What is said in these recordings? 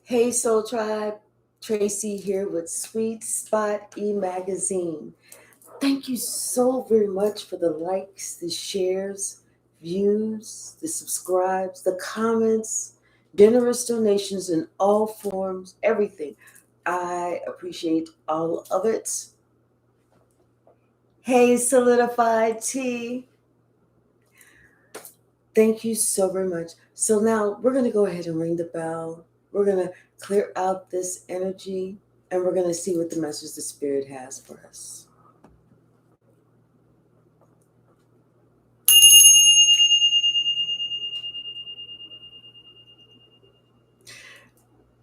Hey Soul Tribe, Tracy here with Sweet Spot e-magazine. Thank you so very much for the likes, the shares, views, the subscribes, the comments, generous donations in all forms, everything. I appreciate all of it. Hey Solidified Tea, thank you so very much. So now we're going to go ahead and ring the bell. We're going to clear out this energy and we're going to see what the message the Spirit has for us.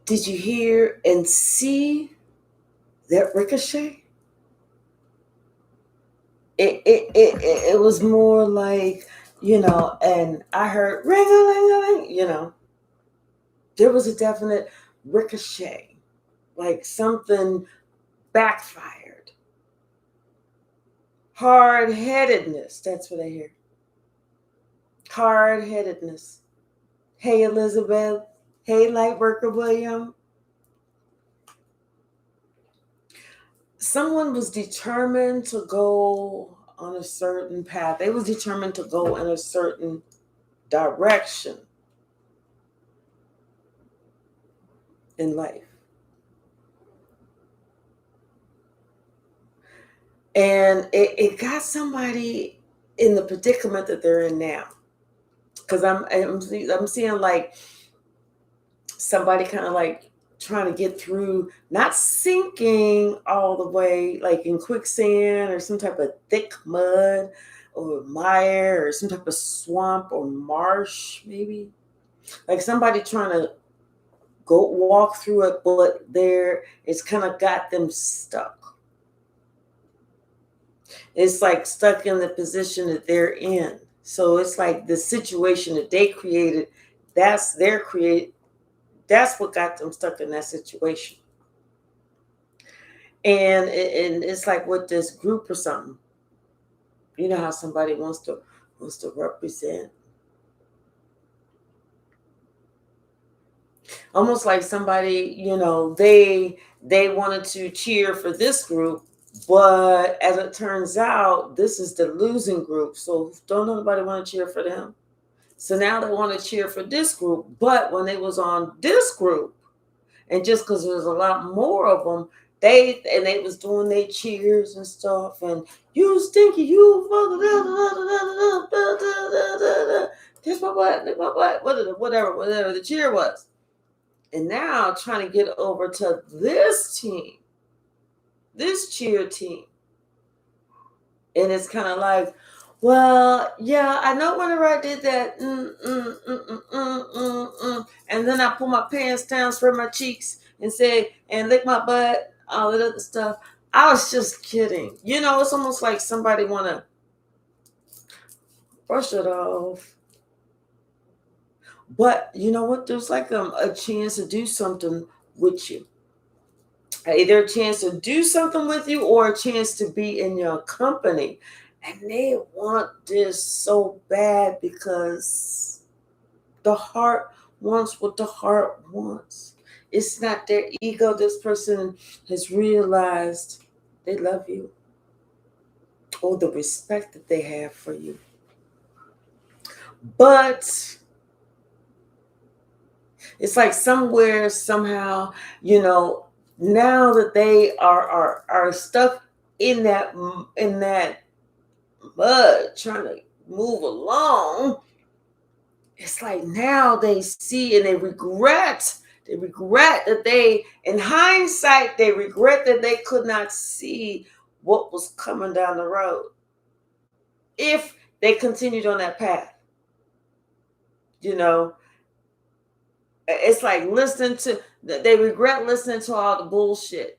Did you hear and see that ricochet? It was more like, and I heard ring-a-ling-a-ling, there was a definite ricochet, like something backfired. Hard-headedness, that's what I hear. Hard-headedness. Hey, Elizabeth. Hey, Lightworker William. Someone was determined to go on a certain path. They was determined to go in a certain direction in life. And it got somebody in the predicament that they're in now. Because I'm seeing like somebody kind of like trying to get through, not sinking all the way, like in quicksand or some type of thick mud or mire or some type of swamp or marsh, maybe. Like somebody trying to go walk through it, but it's kind of got them stuck. It's like stuck in the position that they're in. So it's like the situation that they created, that's what got them stuck in that situation. And it's like with this group or something. You know how somebody wants to represent. Almost like somebody, they wanted to cheer for this group, but as it turns out, this is the losing group. So don't nobody want to cheer for them. So now they want to cheer for this group, but when they was on this group, and just because there's a lot more of them, they was doing their cheers and stuff, and you stinky, you kiss my butt, lick my butt, whatever the cheer was. And now trying to get over to this team, this cheer team. And it's kind of like, well, yeah, I know whenever I did that, and then I pull my pants down, spread my cheeks, and say, and lick my butt, all that other stuff. I was just kidding. It's almost like somebody want to brush it off. But you know what? There's like a chance to do something with you. Either a chance to do something with you or a chance to be in your company. And they want this so bad because the heart wants what the heart wants. It's not their ego. This person has realized they love you or the respect that they have for you. But it's like somewhere, somehow, now that they are stuck in that mud trying to move along, it's like now they see and they regret that in hindsight, they regret that they could not see what was coming down the road if they continued on that path. It's like they regret listening to all the bullshit.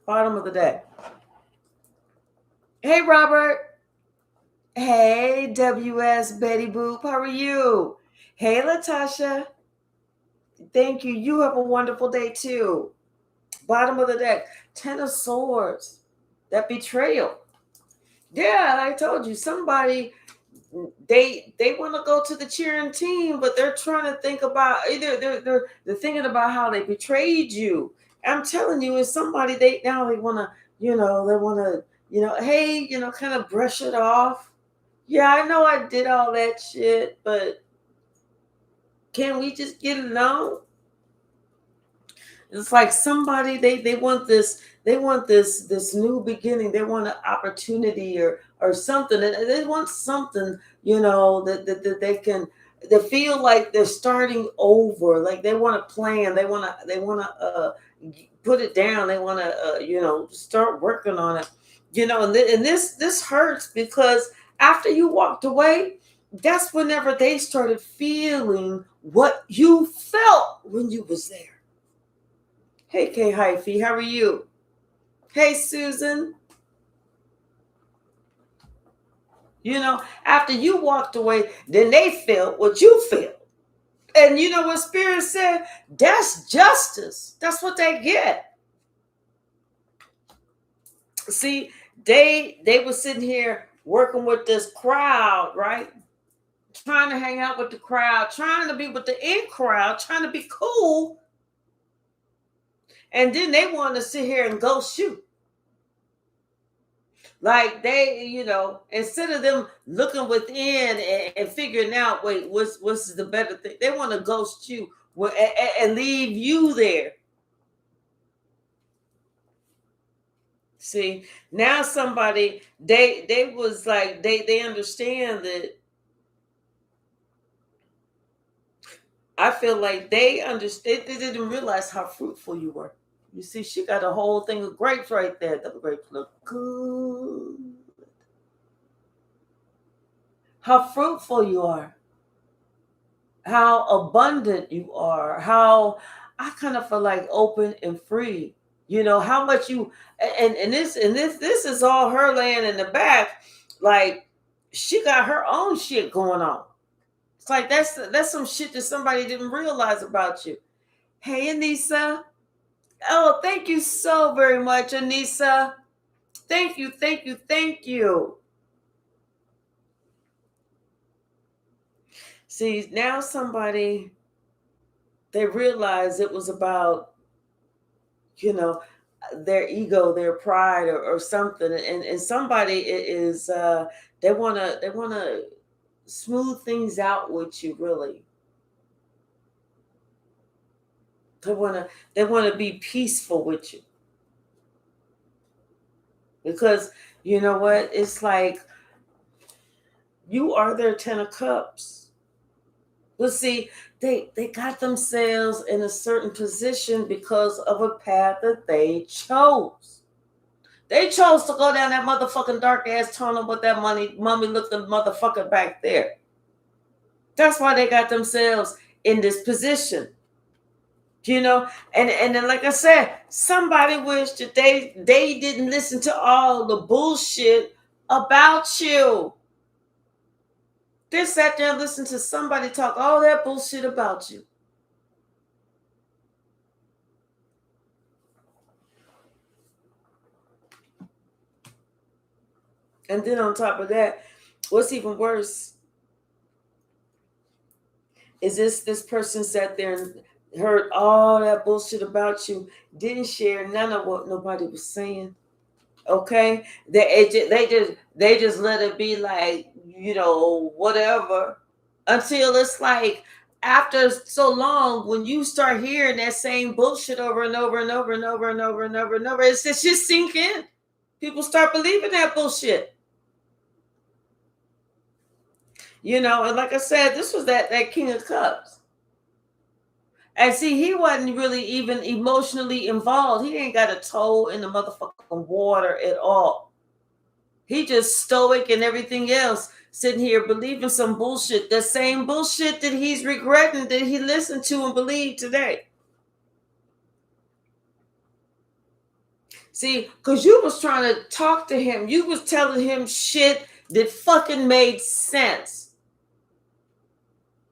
Bottom of the deck. Hey, Robert. Hey, WS Betty Boop. How are you? Hey, Latasha. Thank you. You have a wonderful day, too. Bottom of the deck. 10 of Swords. That betrayal. Yeah, I told you. Somebody they want to go to the cheering team, but they're trying to think about either they're thinking about how they betrayed you. I'm telling you, it's somebody they want to, they want to, hey, kind of brush it off. Yeah, I know I did all that shit, but can we just get along? It's like somebody they want this new beginning. They want an opportunity or something. And they want something, that they feel like they're starting over. Like they want to plan. They want to put it down. They want to start working on it. And this hurts because after you walked away, that's whenever they started feeling what you felt when you was there. Hey, K Hypsee, how are you? Hey, Susan. After you walked away, then they felt what you felt. And you know what Spirit said? That's justice. That's what they get. See, they were sitting here working with this crowd, right? Trying to hang out with the crowd, trying to be with the in crowd, trying to be cool. And then they wanted to sit here and go shoot. Like they, instead of them looking within and figuring out, wait, what's the better thing? They want to ghost you and leave you there. See, now somebody they was like they understand that. I feel like they understood. They didn't realize how fruitful you were. You see, she got a whole thing of grapes right there. The grapes look good. How fruitful you are. How abundant you are. How I kind of feel like open and free. How much you and this is all her laying in the back. Like she got her own shit going on. It's like that's some shit that somebody didn't realize about you. Hey, Anissa. Oh, thank you so very much, Anissa. Thank you, thank you, thank you. See, now somebody, they realize it was about, their ego, their pride or something. And somebody is, they want to smooth things out with you, really. They want to be peaceful with you. Because you know what? It's like you are their 10 of cups. But see, they got themselves in a certain position because of a path that they chose. They chose to go down that motherfucking dark ass tunnel with that mummy looking motherfucker back there. That's why they got themselves in this position. And then like I said, somebody wished that they didn't listen to all the bullshit about you. They sat there and listened to somebody talk all that bullshit about you. And then on top of that, what's even worse is this person sat there and heard all that bullshit about you, didn't share none of what nobody was saying. Okay? They just let it be like, whatever. Until it's like after so long, when you start hearing that same bullshit over and over and over and over and over and over and over, it's just sink in. People start believing that bullshit. And like I said, this was that King of Cups. And see, he wasn't really even emotionally involved. He ain't got a toe in the motherfucking water at all. He just stoic and everything else, sitting here believing some bullshit. The same bullshit that he's regretting that he listened to and believed today. See, because you was trying to talk to him. You was telling him shit that fucking made sense.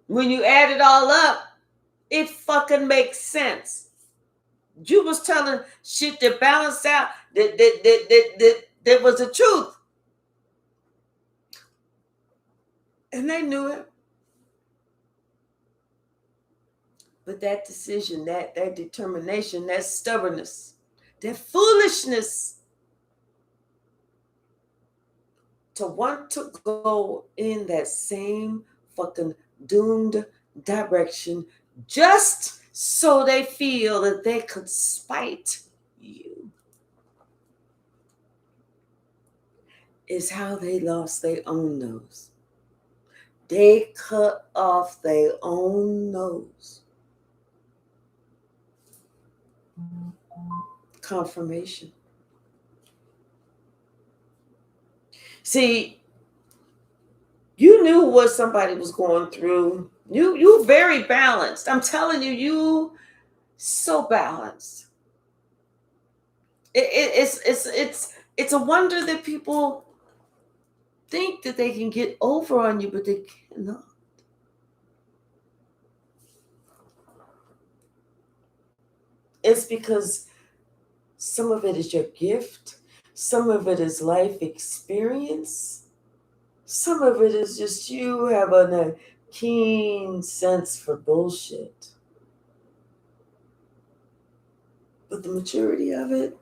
When you add it all up, it fucking makes sense. You was telling shit that balanced out, that was the truth. And they knew it. But that decision, that determination, that stubbornness, that foolishness to want to go in that same fucking doomed direction just so they feel that they could spite you is how they lost their own nose. They cut off their own nose. Confirmation. See, you knew what somebody was going through. You very balanced. I'm telling you, you so balanced. It's a wonder that people think that they can get over on you, but they cannot. It's because some of it is your gift, some of it is life experience, some of it is just you having a keen sense for bullshit. But the maturity of it,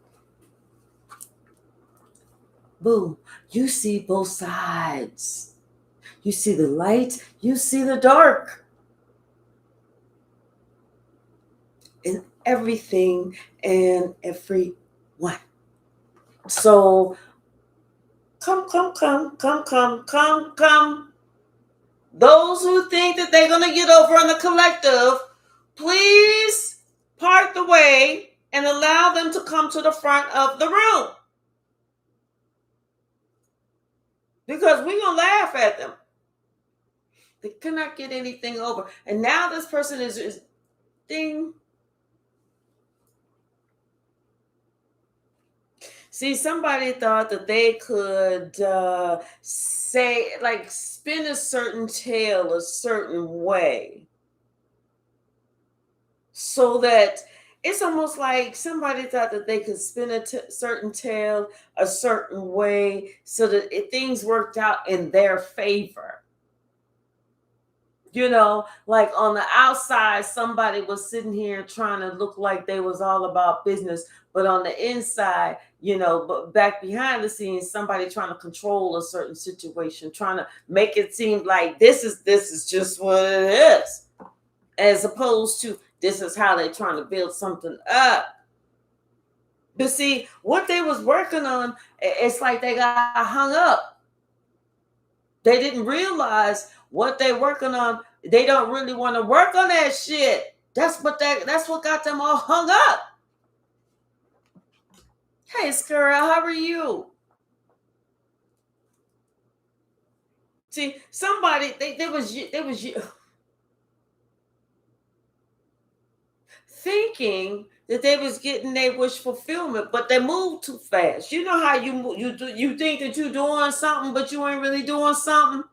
boom, you see both sides. You see the light, you see the dark. In everything and everyone. So come. Those who think that they're going to get over on the collective, please part the way and allow them to come to the front of the room. Because we're going to laugh at them. They cannot get anything over. And now this person is ding. See, somebody thought that they could say, like, spin a certain tale a certain way. So that it's almost like somebody thought that they could spin a certain tale a certain way so that things worked out in their favor. You know, like on the outside, somebody was sitting here trying to look like they was all about business. But on the inside, you know, but back behind the scenes, somebody trying to control a certain situation, trying to make it seem like this is just what it is. As opposed to this is how they're trying to build something up. But see, what they was working on, it's like they got hung up. They didn't realize what they're working on. They don't really want to work on that shit. That's what got them all hung up. Hey, Skirl, how are you? See, somebody they was thinking that they was getting their wish fulfillment, but they moved too fast. You know how you think that you're doing something, but you ain't really doing something.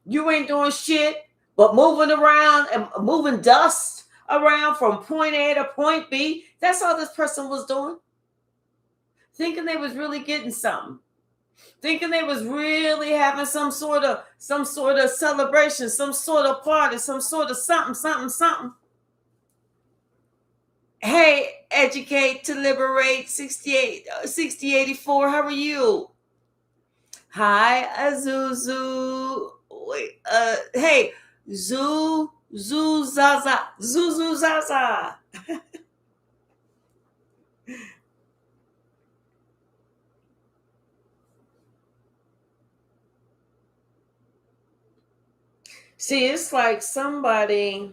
You ain't doing shit, but moving around and moving dust around from point A to point B. That's all this person was doing. Thinking they was really getting something. Thinking they was really having some sort of celebration, some sort of party, some sort of something. Hey, educate to liberate 6084. How are you? Hi, Azuzu. Wait, hey, Zuzaza. See, it's like somebody,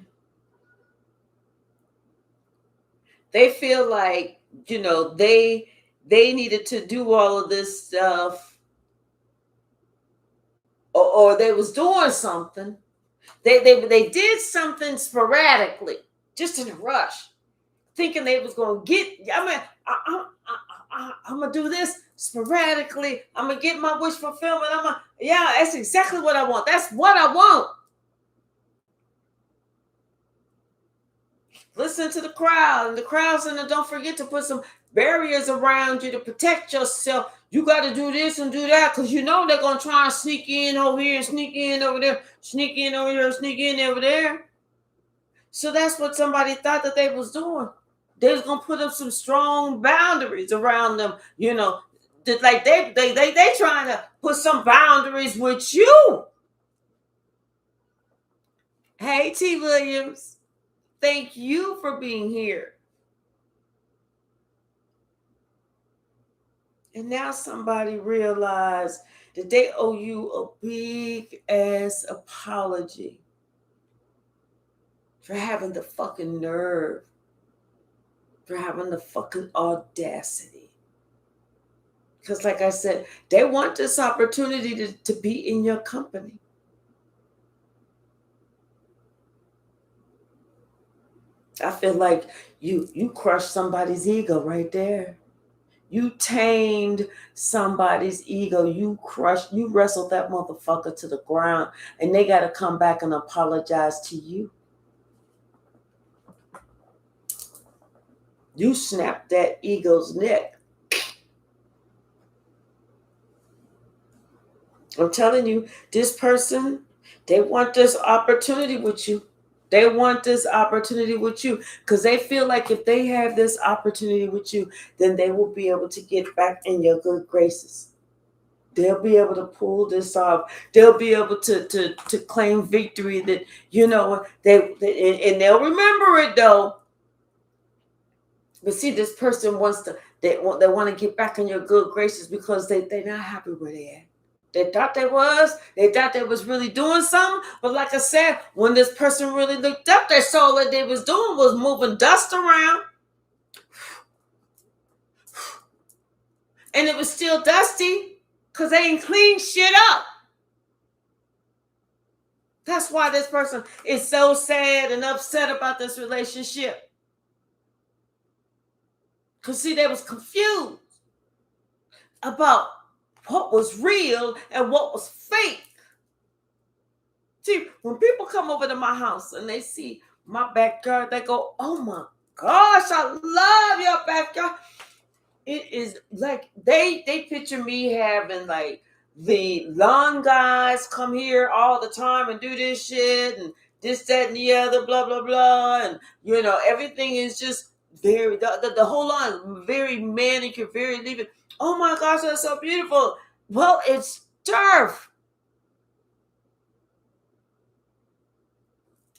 they feel like, you know, they needed to do all of this stuff, or they was doing something. They did something sporadically, just in a rush, thinking they was going to get, I mean, I'm going to do this sporadically. I'm going to get my wish fulfillment. Yeah, that's exactly what I want. That's what I want. Listen to the crowd, and the crowd saying, don't forget to put some barriers around you to protect yourself. You got to do this and do that because you know they're going to try and sneak in over here, sneak in over there, sneak in over here, sneak in over there. So that's what somebody thought that they was doing. They was going to put up some strong boundaries around them, you know, like they trying to put some boundaries with you. Hey, T. Williams, thank you for being here. And now somebody realized that they owe you a big ass apology for having the fucking nerve, for having the fucking audacity. Because like I said, they want this opportunity to be in your company. I feel like you crushed somebody's ego right there. You tamed somebody's ego. You wrestled that motherfucker to the ground, and they got to come back and apologize to you. You snapped that ego's neck. I'm telling you, this person, they want this opportunity with you. They want this opportunity with you because they feel like if they have this opportunity with you, then they will be able to get back in your good graces. They'll be able to pull this off. They'll be able to claim victory that, you know, and they'll remember it though. But see, this person they want to get back in your good graces because they're not happy where they at. They thought they was really doing something. But like I said, when this person really looked up, they saw what they was doing was moving dust around. And it was still dusty because they ain't cleaned shit up. That's why this person is so sad and upset about this relationship. Because see, they was confused about what was real and what was fake. See, when people come over to my house and they see my backyard, they go, oh my gosh, I love your backyard. It is like they picture me having like the lawn guys come here all the time and do this shit and this, that, and the other, blah, blah, blah. And, you know, everything is just very, the whole lawn, very manicured, very living. Oh my gosh, that's so beautiful. Well, it's turf.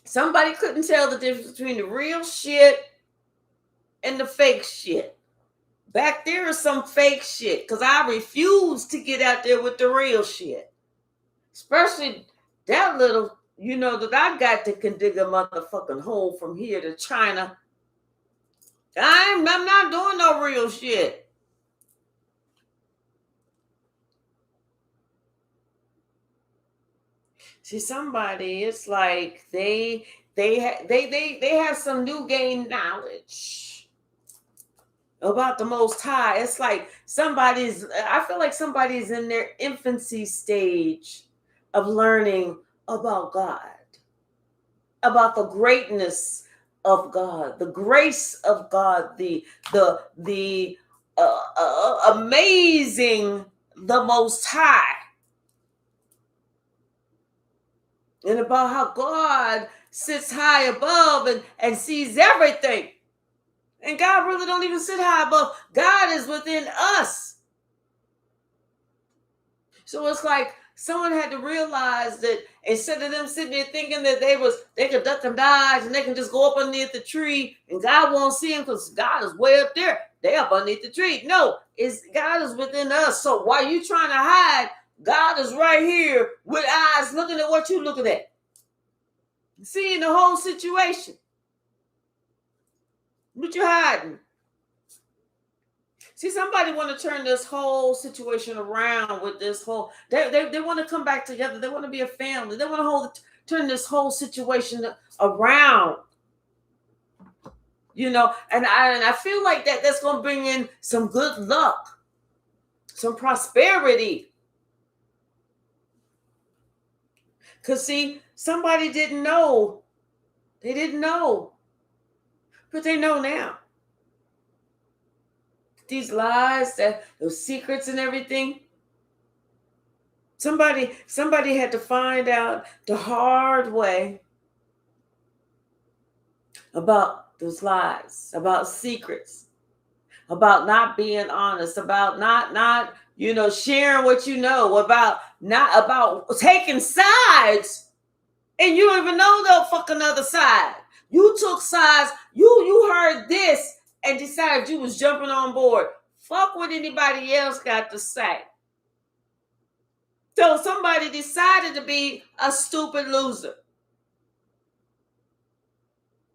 Somebody couldn't tell the difference between the real shit and the fake shit. Back there is some fake shit because I refuse to get out there with the real shit. Especially that little, you know, that I got that can dig a motherfucking hole from here to China. I'm not doing no real shit. See, somebody, it's like they have some new gained knowledge about the Most High. It's like I feel like somebody's in their infancy stage of learning about God, about the greatness of God, the grace of God, the amazing, the Most High. And about how God sits high above and sees everything. And God really don't even sit high above. God is within us. So it's like someone had to realize that instead of them sitting there thinking that they could duck and dodge and they can just go up underneath the tree and God won't see them because God is way up there. They up underneath the tree. No, God is within us. So while you trying to hide, God is right here with eyes looking at what you're looking at. Seeing the whole situation. What you hiding? See, somebody want to turn this whole situation around with this whole. They want to come back together. They want to be a family. They want to turn this whole situation around. You know, and I feel like that's going to bring in some good luck, some prosperity. Because see, somebody didn't know. They didn't know. But they know now. these lies, those secrets and everything. Somebody had to find out the hard way about those lies, about secrets, about not being honest, about not sharing what you know, about taking sides, and you don't even know the fucking other side. You took sides, you heard this and decided you was jumping on board. Fuck what anybody else got to say. So somebody decided to be a stupid loser.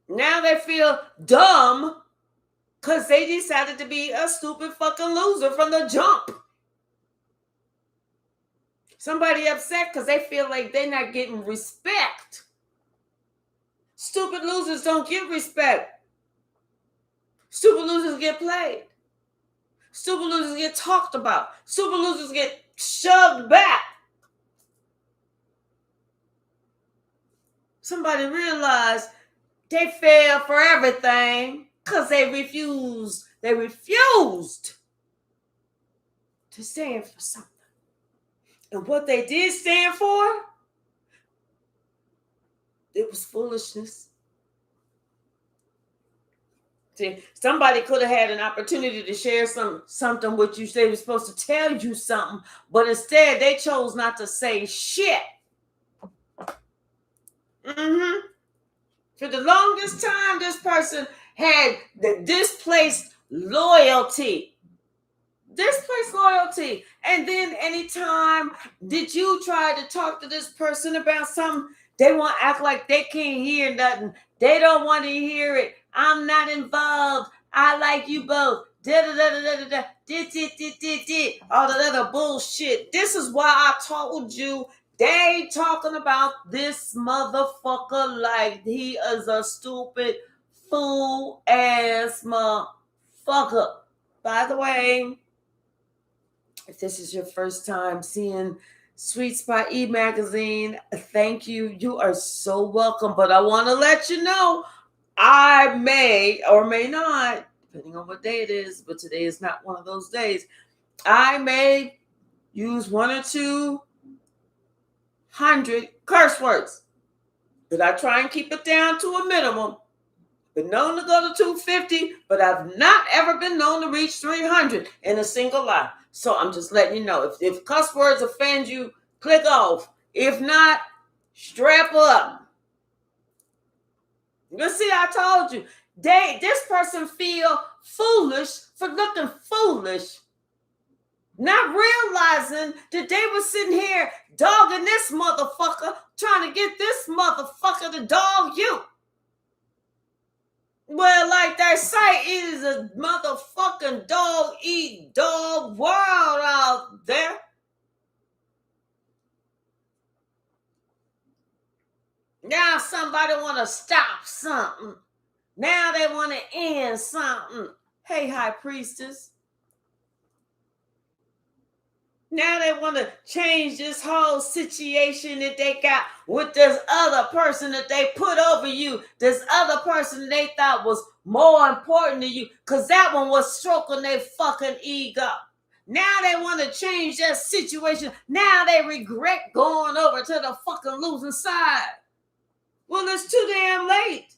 Now they feel dumb because they decided to be a stupid fucking loser from the jump. Somebody upset because they feel like they're not getting respect. Stupid losers don't get respect. Stupid losers get played. Stupid losers get talked about. Stupid losers get shoved back. Somebody realized they fell for everything because they refused to stand for something. And what they did stand for, it was foolishness. See, somebody could have had an opportunity to share something with you. They were supposed to tell you something, but instead they chose not to say shit. For the longest time, this person had the displaced loyalty. And then anytime did you try to talk to this person about something, they want to act like they can't hear nothing. They don't want to hear it. I'm not involved. I like you both. All that other bullshit. This is why I told you they talking about this motherfucker like he is a stupid fool ass motherfucker. By the way, if this is your first time seeing Sweet Spot e-magazine, thank you. You are so welcome. But I want to let you know, I may or may not, depending on what day it is, but today is not one of those days, I may use 100 or 200 curse words. But I try and keep it down to a minimum. Been known to go to 250, but I've not ever been known to reach 300 in a single lie. So I'm just letting you know, if cuss words offend you, click off. If not, strap up. You see, I told you, this person feel foolish for looking foolish, not realizing that they were sitting here dogging this motherfucker, trying to get this motherfucker to dog you. Well, like they say, it is a motherfucking dog-eat-dog world out there. Now somebody want to stop something. Now they want to end something. Hey, high priestess. Now they want to change this whole situation that they got with this other person that they put over you. This other person they thought was more important than you because that one was stroking their fucking ego. Now they want to change that situation. Now they regret going over to the fucking losing side. Well, it's too damn late.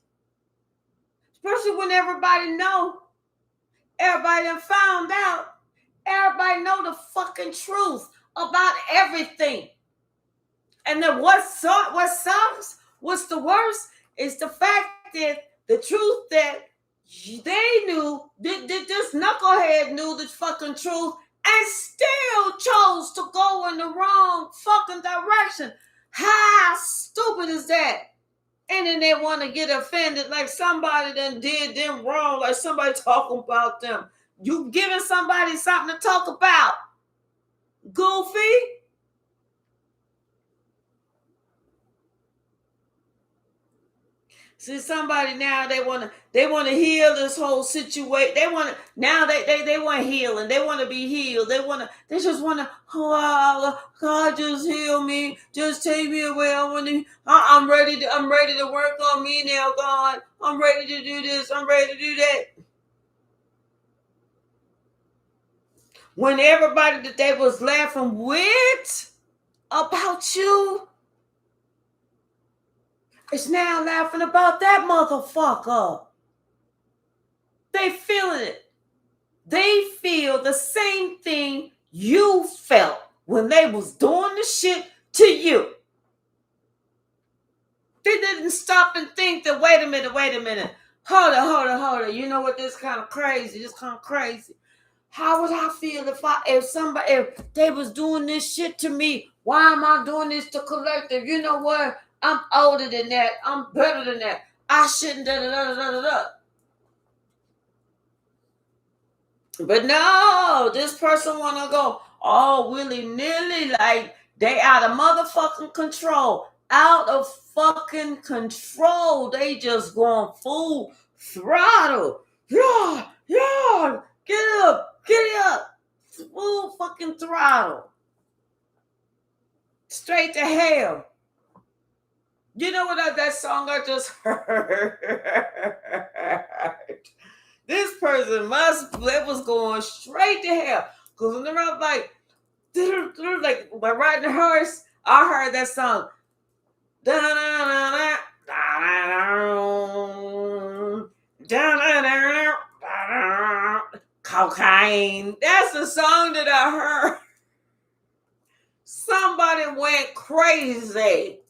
Especially when everybody know. Everybody done found out. Everybody know the fucking truth about everything. And then what sucks, what's the worst, is the fact that the truth that they knew, this knucklehead knew the fucking truth and still chose to go in the wrong fucking direction. How stupid is that? And then they want to get offended like somebody done did them wrong, like somebody talking about them. You giving somebody something to talk about. Goofy. See, somebody now they want to heal this whole situation. They want healing. They want to be healed. They just want to, oh God, just heal me. Just take me away. I'm ready to work on me now, God. I'm ready to do this. I'm ready to do that. When everybody that they was laughing with about you is now laughing about that motherfucker. They feeling it. They feel the same thing you felt when they was doing the shit to you. They didn't stop and think that, wait a minute. Hold on. You know what? This kind of crazy. How would I feel if they was doing this shit to me? Why am I doing this to collective? You know what? I'm older than that. I'm better than that. I shouldn't da. But no, this person wanna go all willy-nilly, like they out of motherfucking control. Out of fucking control. They just going full throttle. Yeah, get up. Full fucking throttle. Straight to hell. You know what that song I just heard? This person was going straight to hell. Because when they're like by riding a horse, I heard that song. Cocaine. That's the song that I heard. Somebody went crazy.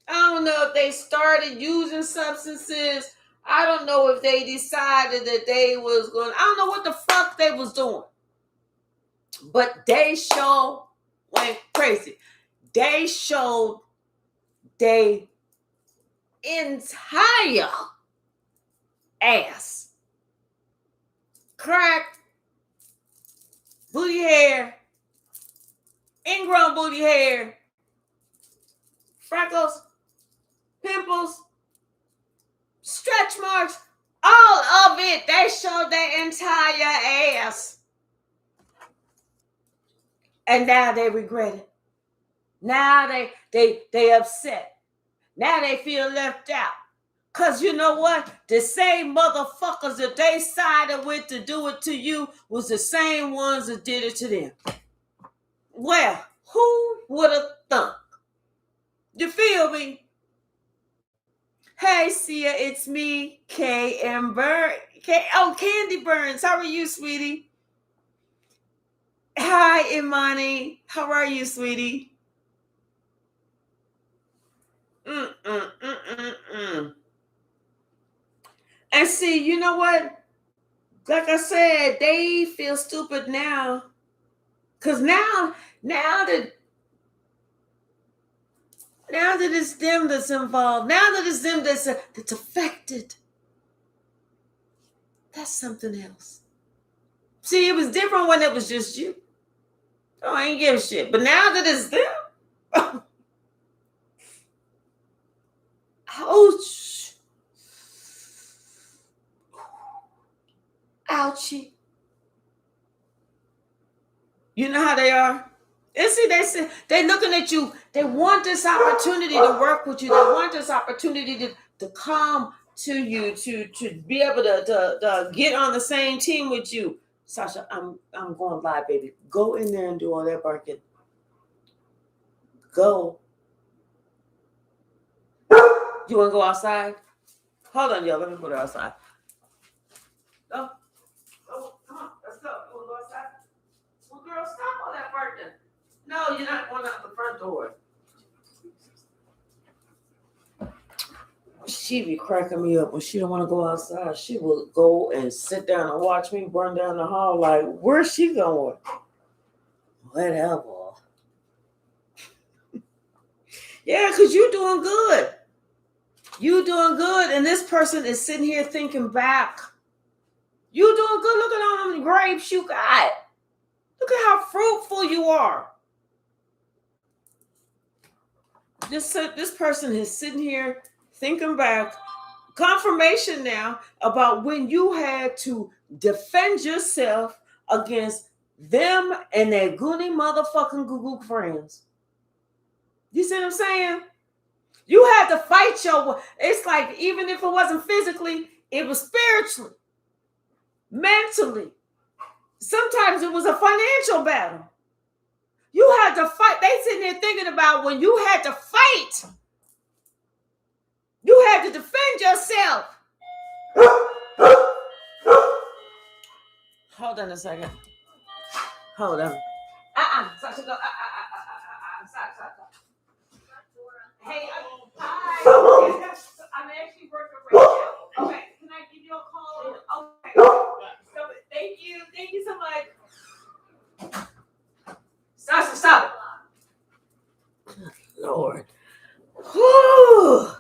I don't know if they started using substances. I don't know if they decided that they was going. I don't know what the fuck they was doing. But they sure went crazy. They showed their entire ass. Crack, booty hair, ingrown booty hair, freckles, pimples, stretch marks, all of it. They showed their entire ass. And now they regret it. Now they upset. Now they feel left out. Because you know what? The same motherfuckers that they sided with to do it to you was the same ones that did it to them. Well, who would have thunk? You feel me? Hey, Sia, it's me, K.M. Burns. Candy Burns. How are you, sweetie? Hi, Imani. How are you, sweetie? And see, you know what? Like I said, they feel stupid now. Because now that it's them that's involved, now that it's them that's affected, that's something else. See, it was different when it was just you. Oh, I ain't give a shit. But now that it's them, ouch. Ouchie. You know how they are? And see, they're looking at you. They want this opportunity to work with you. They want this opportunity to come to you, to be able to get on the same team with you. Sasha, I'm going live, baby. Go in there and do all that barking. Go. You want to go outside? Hold on, y'all. Let me put her outside. Go. Oh, come on. Let's go. You want to go outside? Well, girl, stop all that barking. No, you're not going out the front door. She be cracking me up when she don't want to go outside. She will go and sit down and watch me burn down the hall. Like, where's she going? Whatever. Yeah, because you're doing good. You doing good, and this person is sitting here thinking back. You doing good. Look at all them grapes you got. Look at how fruitful you are. This person is sitting here thinking back. Confirmation now about when you had to defend yourself against them and their goody motherfucking Google friends. You see what I'm saying? You had to fight your. It's like even if it wasn't physically, it was spiritually, mentally. Sometimes it was a financial battle. You had to fight. They sitting there thinking about when you had to fight. You had to defend yourself. Hold on a second. Hold on. Stop. Hey, hi. I'm actually working right now. Okay, can I give you a call? Okay. So, thank you. Thank you so much. Stop it. Lord. Whew.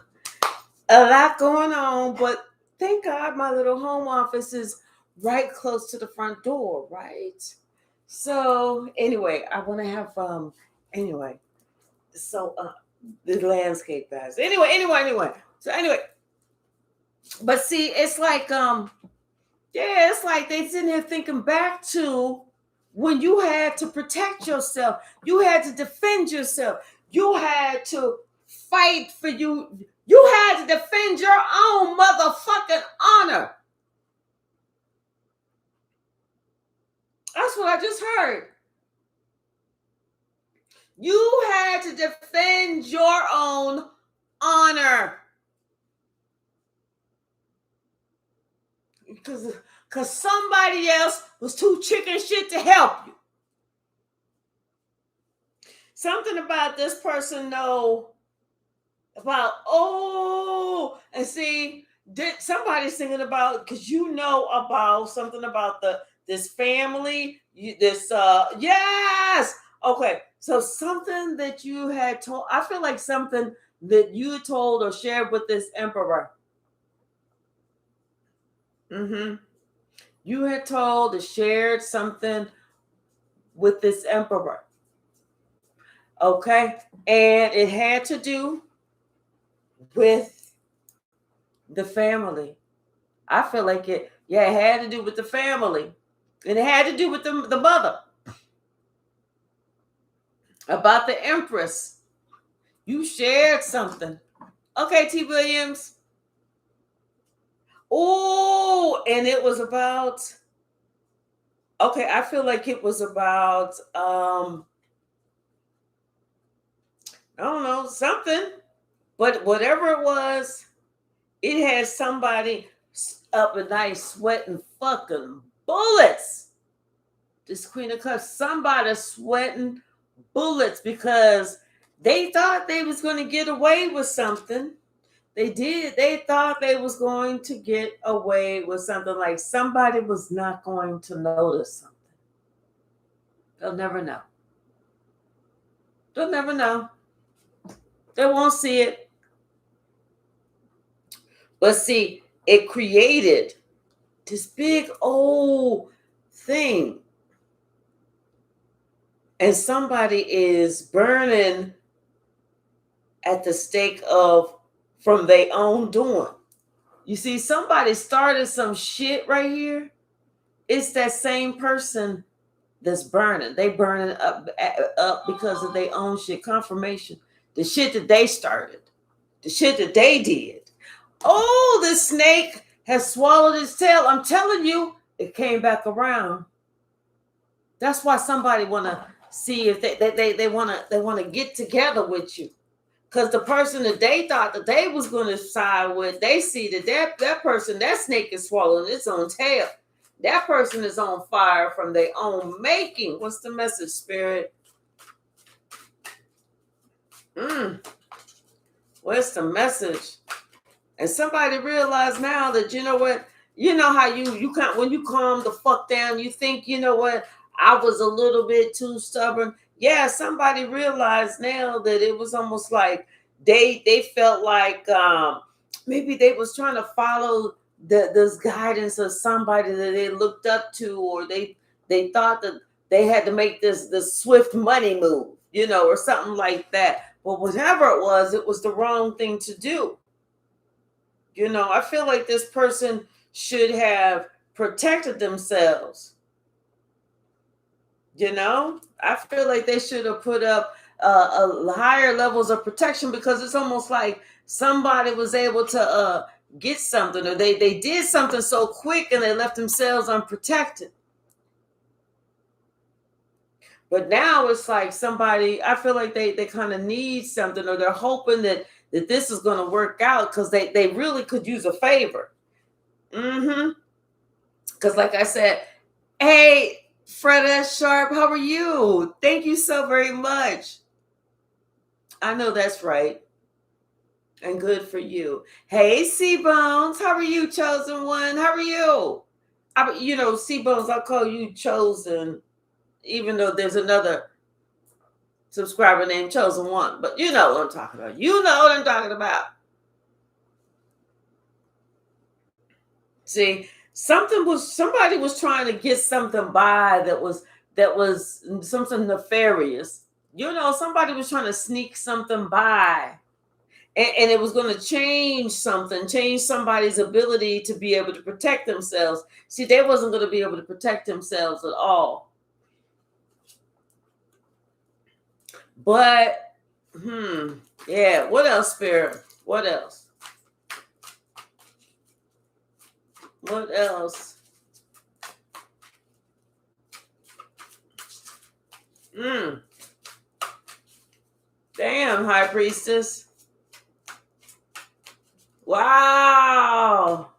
A lot going on, but thank God my little home office is right close to the front door, right? So anyway, I want to have the landscape guys. Anyway. So anyway, but see, it's like it's like they sitting here thinking back to when you had to protect yourself, you had to defend yourself, you had to fight for you. You had to defend your own motherfucking honor. That's what I just heard. You had to defend your own honor. Because somebody else was too chicken shit to help you. Something about this person know about, and see, somebody's thinking about, because you know about something about this family, yes. Okay, so something that you had told, I feel like something that you told or shared with this emperor. You had told or shared something with this emperor. Okay, and it had to do with the family. I feel like it had to do with the family. And it had to do with the mother. About the empress. You shared something. Okay, T. Williams. Oh, and it was about, okay, I feel like it was about, I don't know, something. But whatever it was, it had somebody up at night sweating fucking bullets. This Queen of Cups, somebody sweating bullets because they thought they was going to get away with something. They did. They thought they was going to get away with something, like somebody was not going to notice something. They'll never know. They'll never know. They won't see it. But see, it created this big old thing. And somebody is burning at the stake from their own doing. You see, somebody started some shit right here. It's that same person that's burning. They burning up because of their own shit. Confirmation. The shit that they started. The shit that they did. Oh, the snake has swallowed its tail. I'm telling you, it came back around. That's why somebody want to see if they want to get together with you. Because the person that they thought that they was going to side with, they see that person, that snake is swallowing its own tail. That person is on fire from their own making. What's the message, Spirit? What's the message? And somebody realized now that, you know what? You know how you can't, when you calm the fuck down, you think, you know what? I was a little bit too stubborn. Yeah, somebody realized now that it was almost like they felt like maybe they was trying to follow this guidance of somebody that they looked up to, or they thought that they had to make this swift money move, or something like that. But whatever it was the wrong thing to do. I feel like this person should have protected themselves. I feel like they should have put up higher levels of protection, because it's almost like somebody was able to get something, or they did something so quick and they left themselves unprotected. But now it's like somebody, I feel like they kind of need something, or they're hoping that this is going to work out, because they really could use a favor. Because like I said, hey, Freda Sharp, how are you? Thank you so very much. I know that's right. And good for you. Hey, C-Bones, how are you, chosen one? How are you? C-Bones, I'll call you chosen, even though there's another subscriber named Chosen One. But you know what I'm talking about. You know what I'm talking about. See, somebody was trying to get something by that was something nefarious. Somebody was trying to sneak something by. And it was going to change somebody's ability to be able to protect themselves. See, they wasn't going to be able to protect themselves at all. But, yeah, what else, Spirit? What else? What else? Damn, High Priestess. Wow.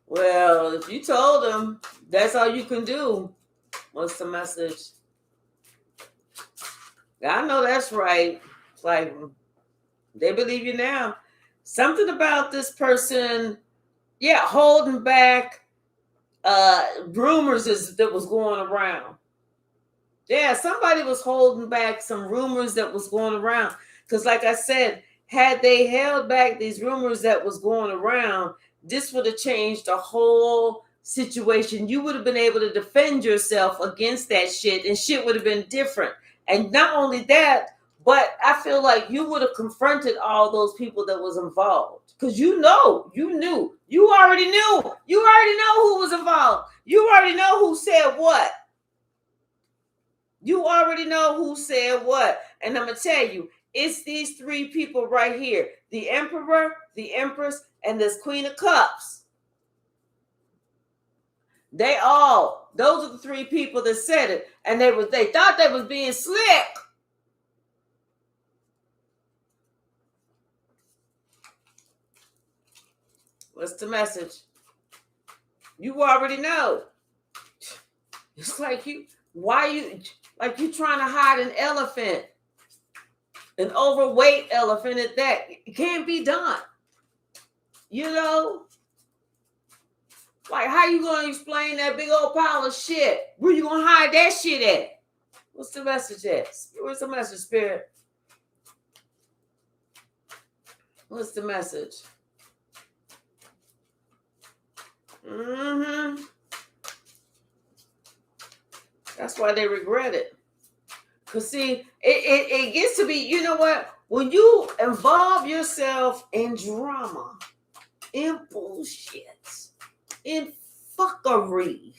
Well, if you told them, that's all you can do. What's the message? I know that's right. It's like, they believe you now. Something about this person, holding back rumors that was going around. Yeah, somebody was holding back some rumors that was going around. Because like I said, had they held back these rumors that was going around, this would have changed the whole situation. You would have been able to defend yourself against that shit, and shit would have been different. And not only that, but I feel like you would have confronted all those people that was involved. Because you knew. You already knew. You already know who was involved. You already know who said what. You already know who said what. And I'm going to tell you, it's these three people right here. The Emperor, the Empress, and this Queen of Cups. Those are the three people that said it. And they thought they was being slick. What's the message? You already know. It's like you trying to hide an elephant. An overweight elephant at that. It can't be done. Like, how you going to explain that big old pile of shit? Where you going to hide that shit at? What's the message at? What's the message, Spirit? What's the message? That's why they regret it. Because, see, it gets to be, you know what? When you involve yourself in drama, in bullshit, in fuckery,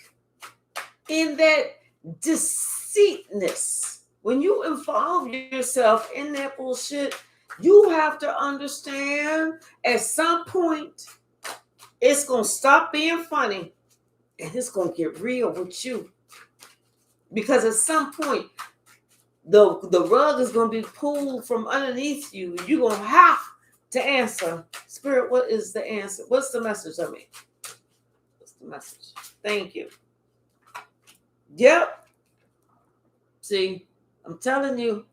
in that deceitness, when you involve yourself in that bullshit, you have to understand at some point it's going to stop being funny and it's going to get real with you. Because at some point, the rug is going to be pulled from underneath you. You're going to have to answer. Spirit, what is the answer? What's the message of me? What's the message? Thank you. Yep. See, I'm telling you,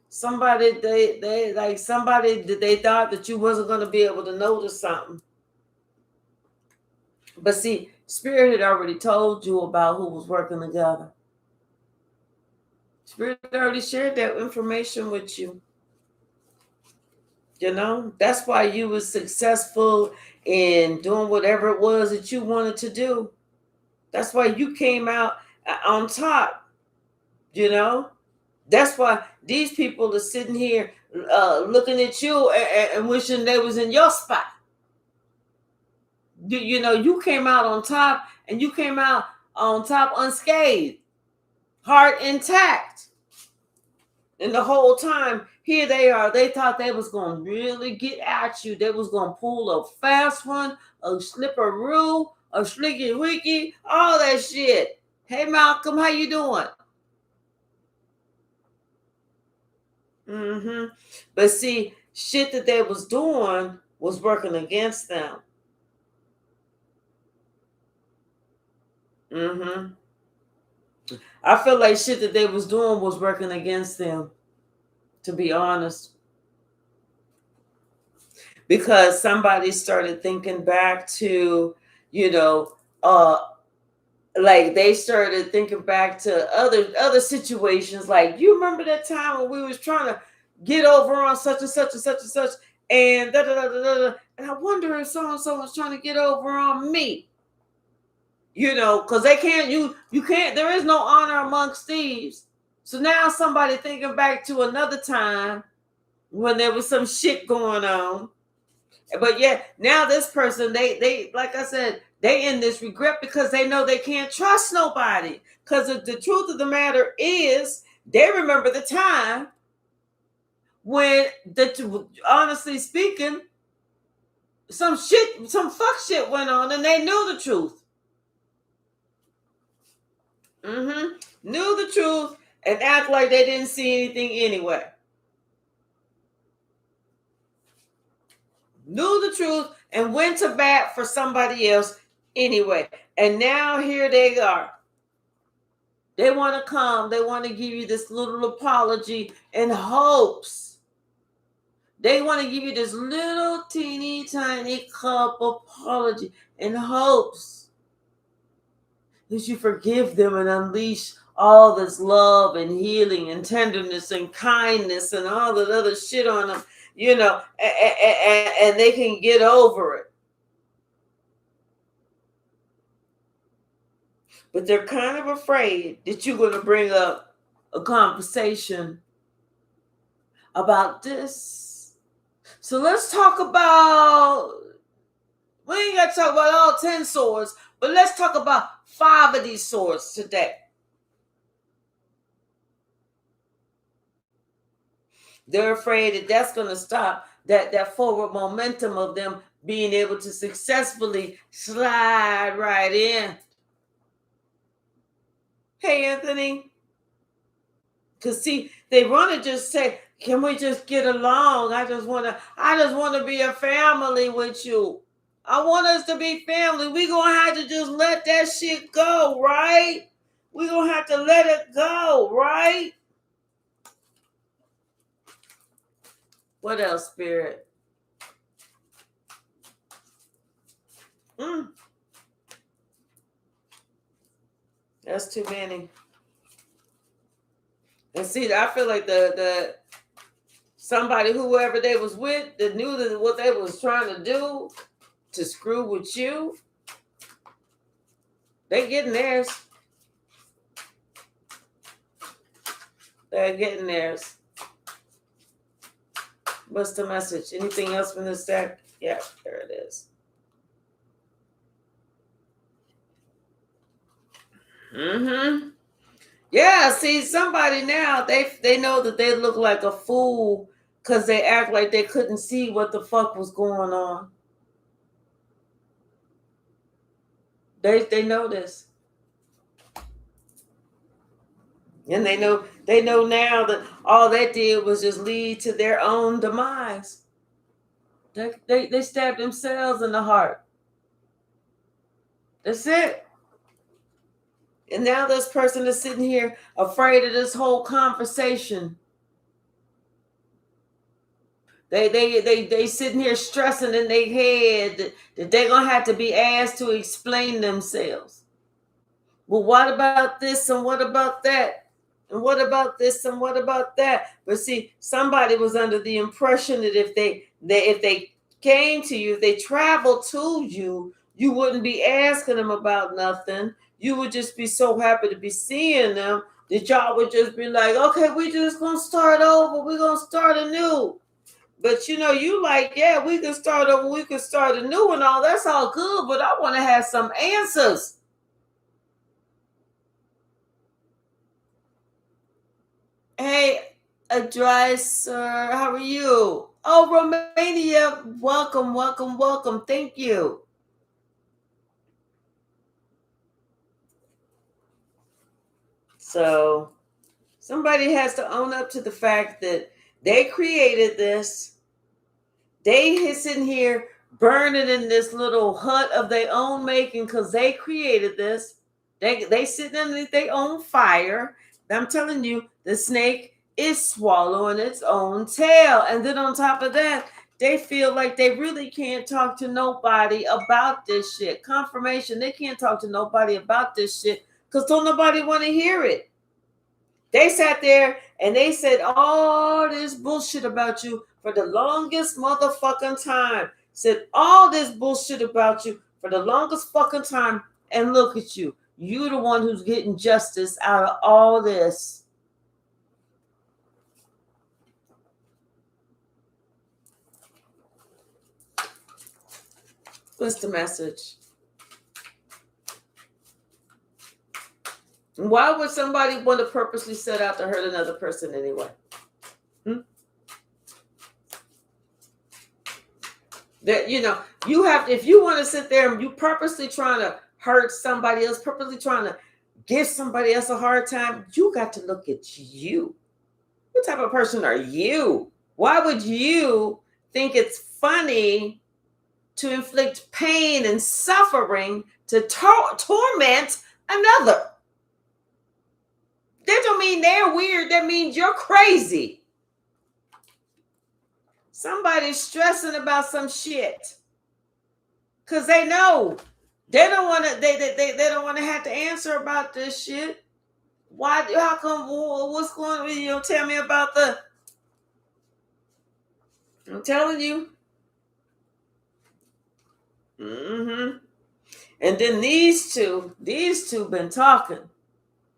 somebody they thought that you wasn't going to be able to notice something. But see, Spirit had already told you about who was working together. Spirit already shared that information with you. That's why you was successful in doing whatever it was that you wanted to do. That's why you came out on top. That's why these people are sitting here looking at you and wishing they was in your spot. You came out on top, and you came out on top unscathed, heart intact. And the whole time, here they are. They thought they was going to really get at you. They was going to pull a fast one, a slipperoo, a slicky wicky, all that shit. Hey Malcolm, how you doing? But see, shit that they was doing was working against them. I feel like shit that they was doing was working against them, to be honest. Because somebody started thinking back to, you know, uh like they started thinking back to other situations. Like, you remember that time when we was trying to get over on such and such and such and such, and da da da da da, and I wonder if so and so was trying to get over on me. Because they can't, you can't, there is no honor amongst thieves. So now somebody thinking back to another time when there was some shit going on. But yeah, now this person, they like I said, they in this regret because they know they can't trust nobody. Because the truth of the matter is, they remember the time when, honestly speaking, some fuck shit went on, and they knew the truth. Knew the truth and act like they didn't see anything anyway. Knew the truth and went to bat for somebody else anyway. And now here they are. They want to come. They want to give you this little apology in hopes. They want to give you this little teeny tiny cup apology in hopes that you forgive them and unleash all this love and healing and tenderness and kindness and all that other shit on them, and they can get over it. But they're kind of afraid that you're going to bring up a conversation about this. So let's talk about, we ain't got to talk about all 10 swords, but let's talk about 5 of these swords today. They're afraid that that's going to stop that forward momentum of them being able to successfully slide right in. Hey, Anthony. Because see, they want to just say, can we just get along? I just want to be a family with you. I want us to be family. We're going to have to just let that shit go, right? We're going to have to let it go, right? What else, Spirit? That's too many. And see, I feel like the somebody, whoever they was with, that knew that what they was trying to do to screw with you, they getting theirs. They're getting theirs. What's the message? Anything else from this deck? Yeah, there it is. Yeah, see, somebody now, they know that they look like a fool because they act like they couldn't see what the fuck was going on. They know this. And they know now that all that did was just lead to their own demise. They stabbed themselves in the heart. That's it. And now this person is sitting here afraid of this whole conversation. They sitting here stressing in their head that they're gonna have to be asked to explain themselves. Well, what about this and what about that? And what about this and what about that? But see, somebody was under the impression that if they came to you, if they traveled to you, you wouldn't be asking them about nothing. You would just be so happy to be seeing them that y'all would just be like, okay, we just gonna start over. We're gonna start anew. But you like, yeah, we can start over, we can start anew and all. That's all good, but I want to have some answers. Hey, Adricer, how are you? Oh, Romania, welcome, welcome, welcome. Thank you. So somebody has to own up to the fact that they created this. They sitting here burning in this little hut of their own making because they created this. They sitting underneath their own fire. I'm telling you, the snake is swallowing its own tail. And then on top of that, they feel like they really can't talk to nobody about this shit. Confirmation, they can't talk to nobody about this shit because don't nobody want to hear it. They sat there and they said all this bullshit about you for the longest motherfucking time. Said all this bullshit about you for the longest fucking time. And look at you. You the one who's getting justice out of all this. What's the message? Why would somebody want to purposely set out to hurt another person anyway? That, you know, you have to, if you want to sit there and you purposely trying to hurt somebody else, purposely trying to give somebody else a hard time, you got to look at you. What type of person are you? Why would you think it's funny to inflict pain and suffering to torment another? That don't mean they're weird. That means you're crazy. Somebody's stressing about some shit because they know they don't want to. They don't want to have to answer about this shit. Why? How come? What's going on? You know, tell me about the. I'm telling you. And then these two been talking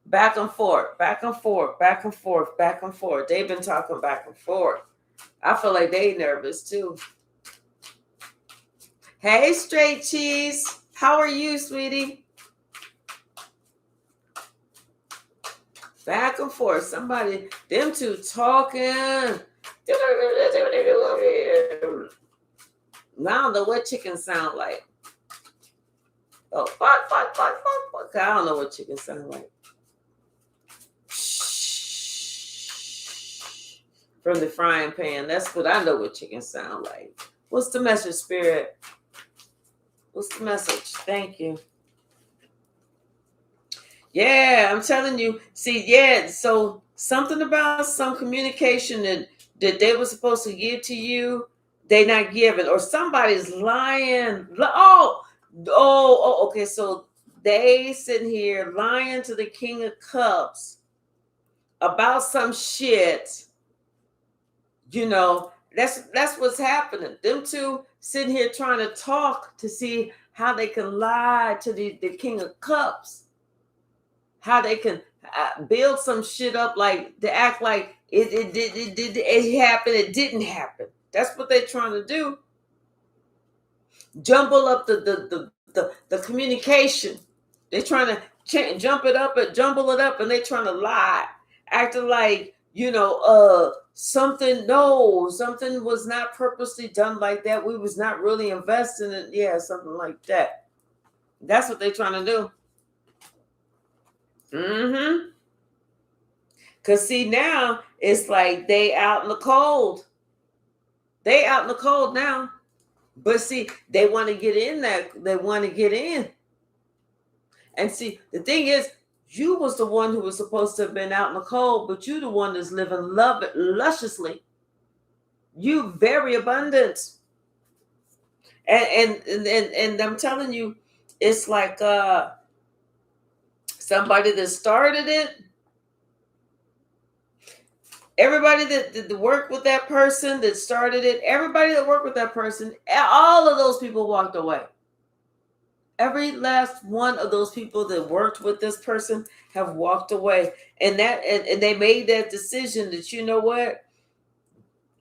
back and forth, back and forth, back and forth, back and forth. They've been talking back and forth. I feel like they nervous too. Hey, Straight Cheese. How are you, sweetie? Back and forth. Somebody, them two talking. I don't know what chickens sound like. Oh, fuck. I don't know what chickens sound like. From the frying pan. That's what I know what chickens sound like. What's the message, Spirit? What's the message? Thank you. Yeah, I'm telling you. See, yeah, so something about some communication that they were supposed to give to you, they not giving. Or somebody's lying. Okay. So they sitting here lying to the King of Cups about some shit. You know, that's what's happening. Them two sitting here trying to talk to see how they can lie to the King of Cups, how they can build some shit up, like to act like it happened, it didn't happen. That's what they're trying to do. Jumble up the communication. They're trying to jumble it up, and they're trying to lie, acting like, you know, something was not purposely done like that. We was not really investing in, something like that. That's what they're trying to do. Because see, now it's like they out in the cold. They out in the cold now. But see, they want to get in there. They want to get in. And see, the thing is, you was the one who was supposed to have been out in the cold, but you the one that's living lusciously. You very abundant. And I'm telling you, it's like somebody that started it. Everybody that worked with that person that started it, everybody that worked with that person, all of those people walked away. Every last one of those people that worked with this person have walked away. And they made that decision that, you know what?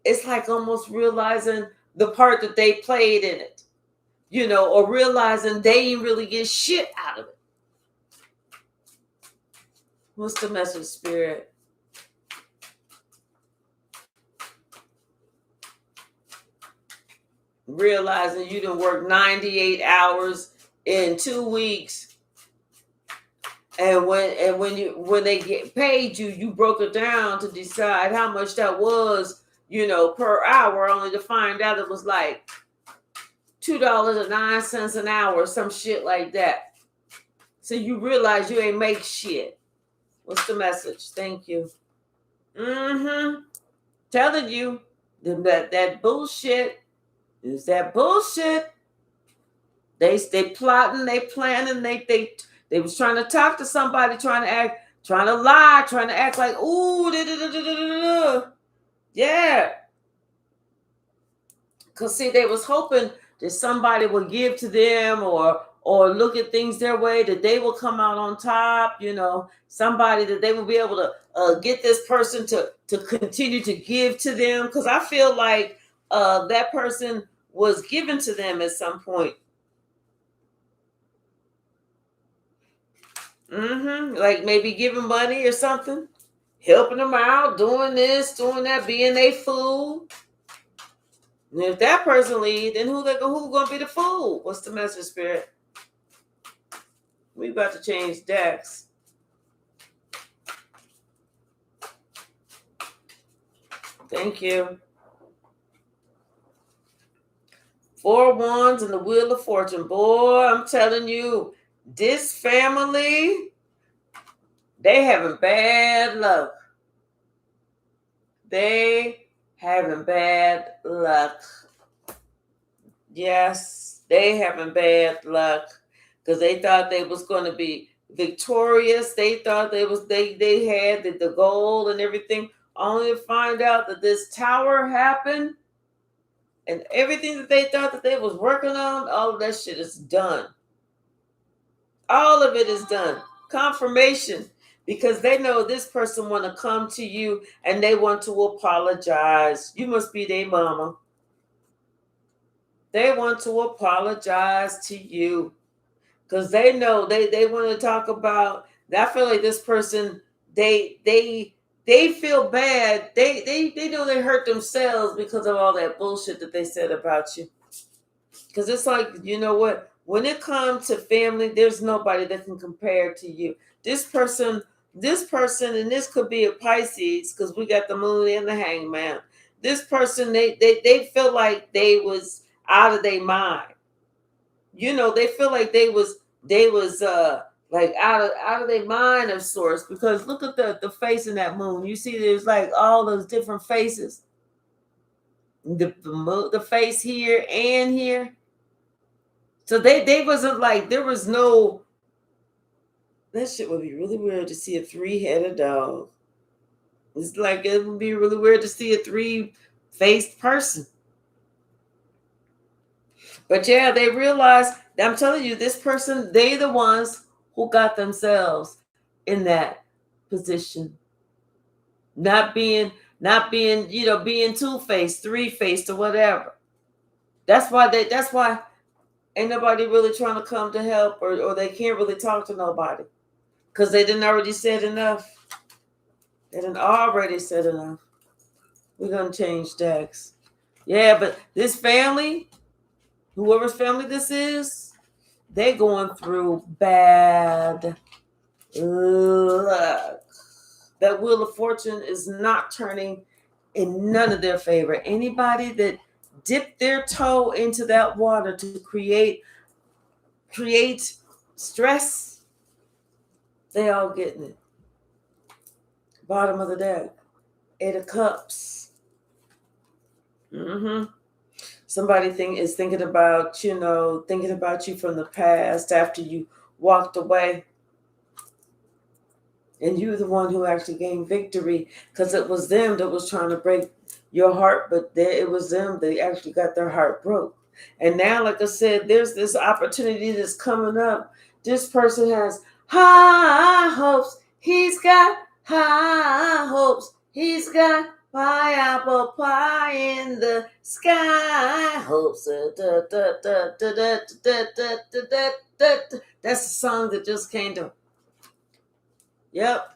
It's like almost realizing the part that they played in it, you know, or realizing they didn't really get shit out of it. What's the message, Spirit? Realizing you didn't work 98 hours in 2 weeks And when they get paid you, you broke it down to decide how much that was, per hour, only to find out it was like $2.09 an hour, some shit like that. So you realize you ain't make shit. What's the message? Thank you. Telling you that bullshit is that bullshit. They plotting, they planning, they was trying to talk to somebody, trying to lie, trying to act like, ooh, yeah. Cause see, they was hoping that somebody would give to them or look at things their way, that they will come out on top, somebody that they will be able to get this person to continue to give to them. Because I feel like that person was given to them at some point. Like maybe giving money or something, helping them out, doing this, doing that, being a fool. And if that person leaves, then who gonna be the fool? What's the message, Spirit? We about to change decks. Thank you. 4 wands and the Wheel of Fortune. Boy, I'm telling you, this family, they having bad luck. They having bad luck. Yes, they having bad luck because they thought they was going to be victorious. They thought they had the goal and everything, only to find out that this tower happened and everything that they thought that they was working on, all of that shit is done. All of it is done. Confirmation. Because they know this person want to come to you and they want to apologize. You must be their mama. They want to apologize to you. Because they know they want to talk about. I feel like this person, they feel bad. They know they hurt themselves because of all that bullshit that they said about you. Because it's like, you know what? When it comes to family, there's nobody that can compare to you. This person, and this could be a Pisces because we got the moon and the hangman. This person, they feel like they was out of their mind. They feel like they was like out of their mind of sorts, because look at the face in that moon. You see there's like all those different faces. The face here and here. So they wasn't like, there was no, that shit would be really weird to see a 3-headed dog. It's like, it would be really weird to see a 3-faced person. But yeah, they realized, I'm telling you, this person, they the ones who got themselves in that position. Not being, being 2-faced, 3-faced or whatever. That's why ain't nobody really trying to come to help, or they can't really talk to nobody. Because they didn't already said enough. They didn't already said enough. We're going to change decks. Yeah, but this family, whoever's family this is, they going through bad luck. That Wheel of Fortune is not turning in none of their favor. Anybody that dipped their toe into that water to create stress, they all getting it. Bottom of the deck, 8 of Cups. Somebody is thinking about you from the past after you walked away, and you're the one who actually gained victory, because it was them that was trying to break your heart, but it was them that actually got their heart broke. And now, like I said, there's this opportunity that's coming up. This person has high hopes. He's got high hopes. He's got pineapple pie in the sky. Hopes. That's the song that just came to. Yep.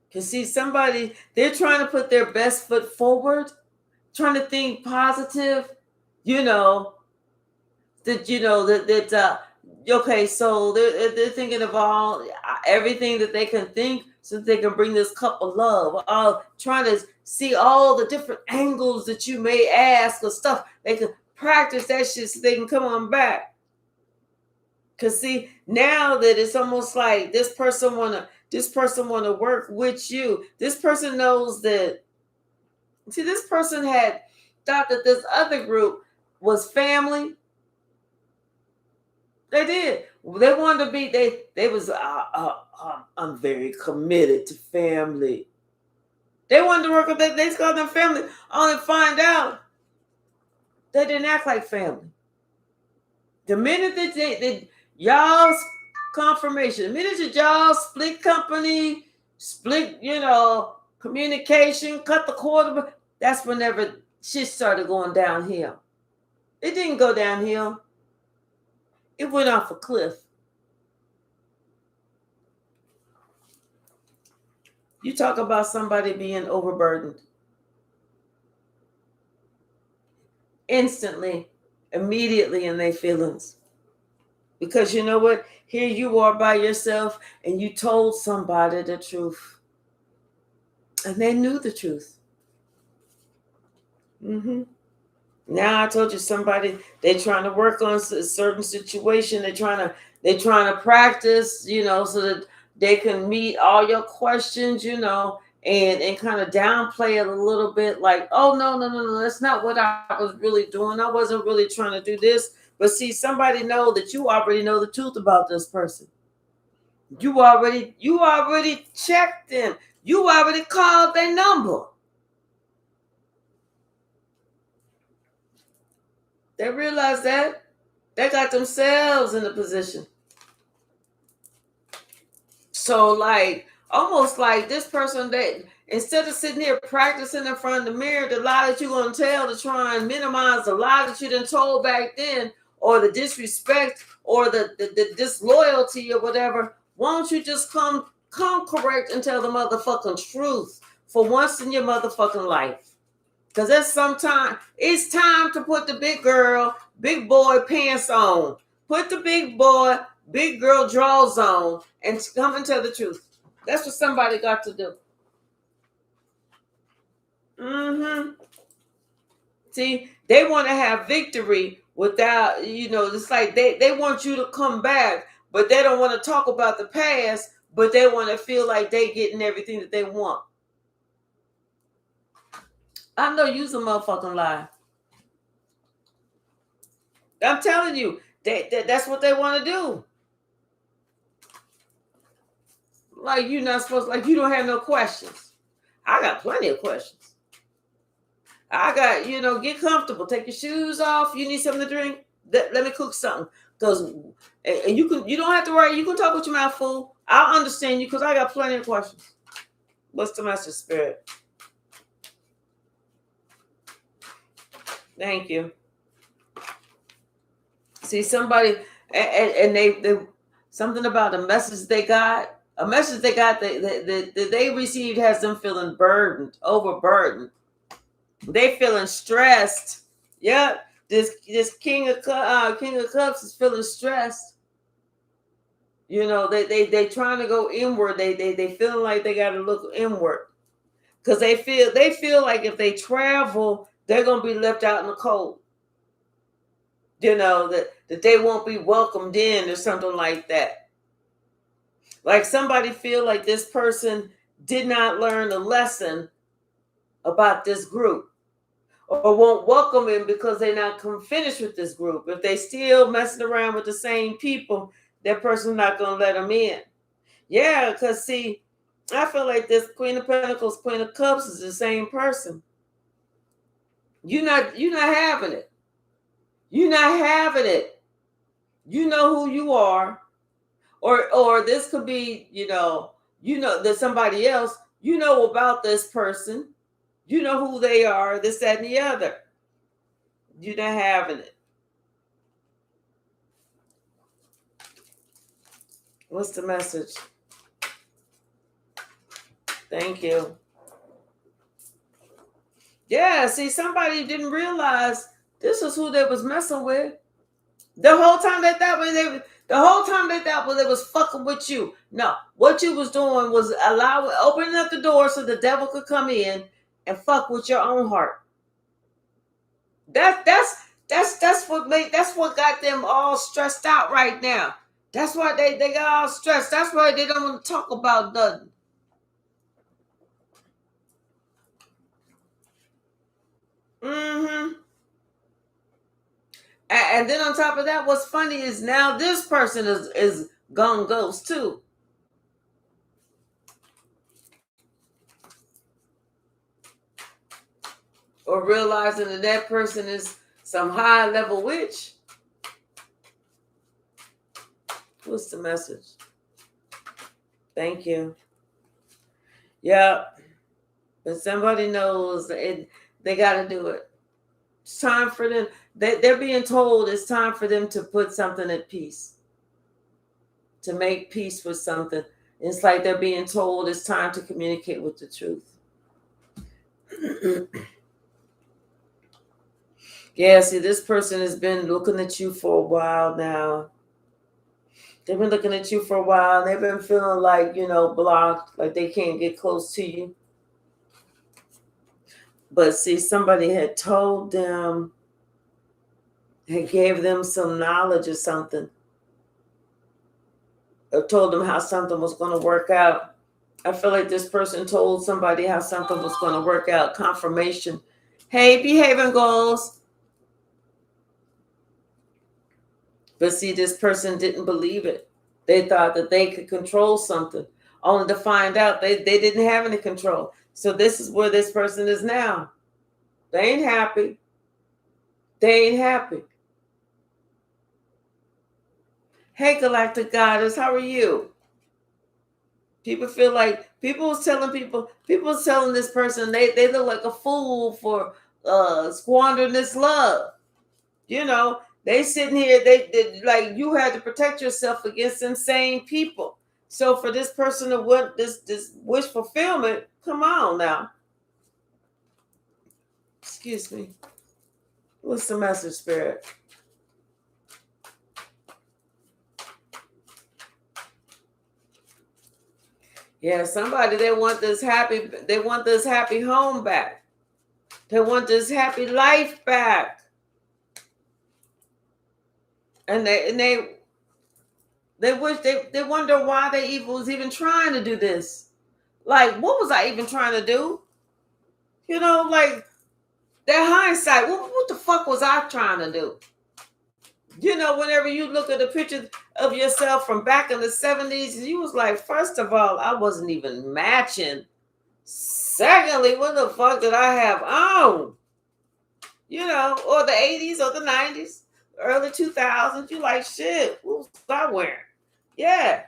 Because see, somebody, they're trying to put their best foot forward, trying to think positive, that Okay, so they're thinking of everything that they can think so that they can bring this cup of love. Trying to see all the different angles that you may ask or stuff. They can practice that shit so they can come on back. Cause see, now that it's almost like this person wanna work with you. This person knows that. See, this person had thought that this other group was family. They did. They wanted to be. They was. I'm very committed to family. They wanted to work with that. They called them family. Only to find out they didn't act like family. The minute that y'all's confirmation, the minute that y'all split company, split, communication, cut the cord, that's whenever shit started going downhill. It didn't go downhill. It went off a cliff. You talk about somebody being overburdened. Instantly, immediately in their feelings. Because you know what? Here you are by yourself and you told somebody the truth. And they knew the truth. Mm-hmm. Now I told you somebody, they're trying to work on a certain situation. They're trying to practice, so that they can meet all your questions, and kind of downplay it a little bit, like, oh no, that's not what I was really doing. I wasn't really trying to do this. But see, somebody know that you already know the truth about this person. You already checked them. You already called their number. They realize that they got themselves in a position. So almost like this person, that instead of sitting here practicing in front of the mirror, the lie that you're going to tell to try and minimize the lie that you done told back then, or the disrespect, or the disloyalty or whatever, won't you just come correct and tell the motherfucking truth for once in your motherfucking life? Because it's time to put the big girl, big boy pants on. Put the big boy, big girl drawers on and come and tell the truth. That's what somebody got to do. Mm-hmm. See, they want to have victory without, it's like they want you to come back, but they don't want to talk about the past, but they want to feel like they getting everything that they want. I know you's a motherfucking lie. I'm telling you, that's what they want to do. Like you're not supposed, like you don't have no questions. I got plenty of questions. I got, get comfortable. Take your shoes off. You need something to drink? Let me cook something. And you don't have to worry. You can talk with your mouth full. I'll understand you because I got plenty of questions. What's the message, Spirit? Thank you. See, somebody, and they something about a message they got that they received has them feeling burdened, overburdened. They feeling stressed. Yep, this King of Cups is feeling stressed. They trying to go inward. They feeling like they got to look inward because they feel like if they travel, they're gonna be left out in the cold. That they won't be welcomed in or something like that. Like somebody feel like this person did not learn a lesson about this group, or won't welcome him because they're not finished with this group. If they still messing around with the same people, that person's not going to let them in. Yeah, because see, I feel like this Queen of Pentacles, Queen of Cups is the same person. You're not having it. You're not having it. You know who you are. Or this could be, there's somebody else. You know about this person. You know who they are, this, that, and the other. You're not having it. What's the message? Thank you. Yeah, see, somebody didn't realize this was who they was messing with. The whole time they thought they was fucking with you. No, what you was doing was opening up the door so the devil could come in and fuck with your own heart. That's what got them all stressed out right now. That's why they got all stressed. That's why they don't want to talk about nothing. Mm-hmm. And then on top of that, what's funny is now this person is gone ghost too. Or realizing that person is some high level witch. What's the message? Thank you. Yeah. But somebody knows it, they got to do it. It's time for them. They're being told it's time for them to put something at peace. To make peace with something. It's like they're being told it's time to communicate with the truth. Yeah, see, this person has been looking at you for a while now. They've been looking at you for a while. They've been feeling like, blocked, like they can't get close to you. But see, somebody had told them, had gave them some knowledge or something, or told them how something was going to work out. I feel like this person told somebody how something was going to work out. Confirmation. Hey, behaving goals. But see, this person didn't believe it. They thought that they could control something, only to find out they didn't have any control. So this is where this person is now. They ain't happy. They ain't happy. Hey, Galactic Goddess, how are you? People feel like people was telling this person they look like a fool for squandering this love. They sitting here, they like you had to protect yourself against insane people. So for this person to want this wish fulfillment, come on now. Excuse me. What's the message, Spirit? Yeah, somebody they want this happy home back. They want this happy life back. And they wish they wonder why they was even trying to do this. Like, what was I even trying to do? Like their hindsight. What the fuck was I trying to do? Whenever you look at a picture of yourself from back in the 70s, you was like, first of all, I wasn't even matching. Secondly, what the fuck did I have on? Or the 80s or the 90s, early 2000s. You like, shit, what was I wearing? Yeah.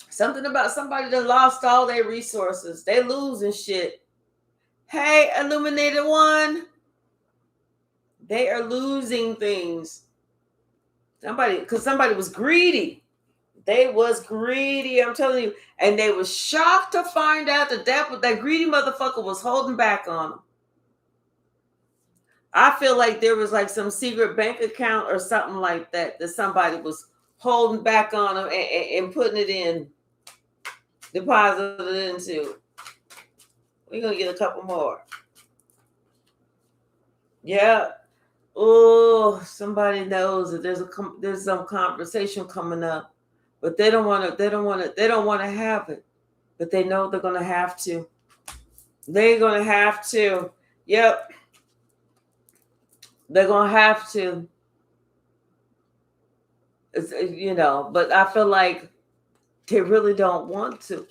Something about somebody that lost all their resources. They losing shit. Hey, Illuminated One. They are losing things. Somebody was greedy. They was greedy, I'm telling you. And they was shocked to find out that greedy motherfucker was holding back on them. I feel like there was like some secret bank account or something like that somebody was holding back on them and putting it in, deposited it into. We're going to get a couple more. Yeah. Oh, somebody knows that there's some conversation coming up, but they don't want to have it, but they know they're going to have to. They're going to have to. Yep. They're going to have to. But I feel like they really don't want to.